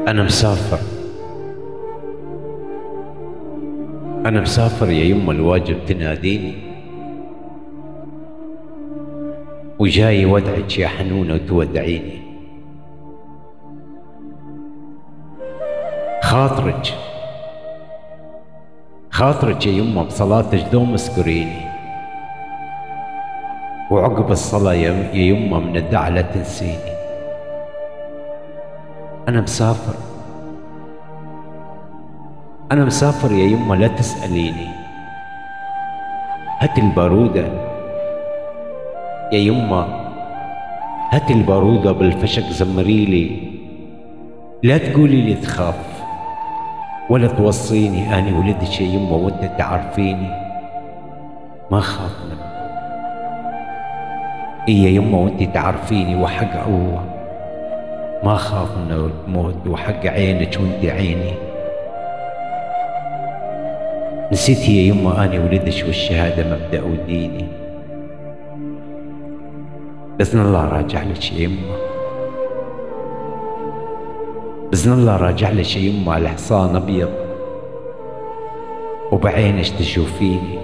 أنا مسافر. أنا مسافر يا يمه الواجب تناديني، وجاي ودعك يا حنونة وتودعيني. خاطرك خاطرك يا يمه بصلاتك دوم اذكريني، وعقب الصلاة يا يمه من الدعاء لا تنسيني. أنا مسافر. أنا مسافر يا يمه لا تسأليني. هات البارودة يا يمه، هات البارودة بالفشق زمريلي. لا تقولي لي تخاف ولا توصيني، أنا ولدك يا يمه وانت تعرفيني. ما خاف من يا يمه وانت تعرفيني، وحق الله ما خاف من الموت، وحق عينك وانت عيني. نسيت يا يمه أنا ولدك والشهادة مبدأ وديني. بإذن الله راجع لك يا يمه، بإذن الله راجع لك يا يمه على حصان أبيض، وبعينك تشوفيني،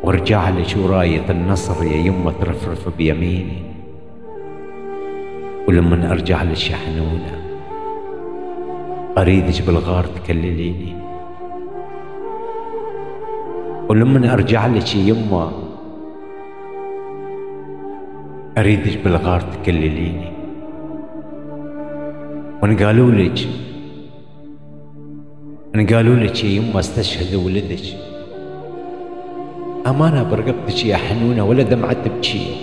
وارجع لك وراية النصر يا يمه ترفرف بيميني. ولمن ارجع لك يا حنونة اريدك بالغار تكلليني. ولمن ارجع لك يا يمه اريدك بالغار تكلليني. وان قالوا لك يا يمه استشهد ولدك، امانه برقبتك يا حنونه ولا دمعه تبكي.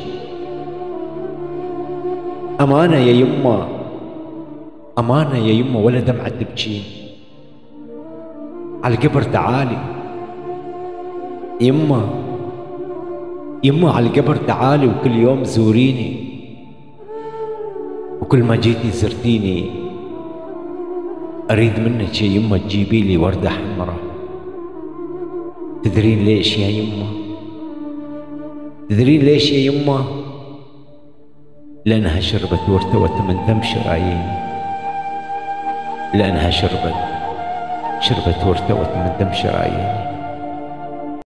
امانه يا يمه، امانه يا يمه ولا دمعه تبكي. على القبر تعالي يمه، يمه على القبر تعالي، وكل يوم زوريني، وكل ما جيتي زرتيني اريد منك يا يمه تجيبي لي ورده حمراء. تدرين ليش يا يمه؟ تدرين ليش يا يمه؟ لأنها شربت وارتوت من دم شراييني. لأنها شربت وارتوت من دم شراييني.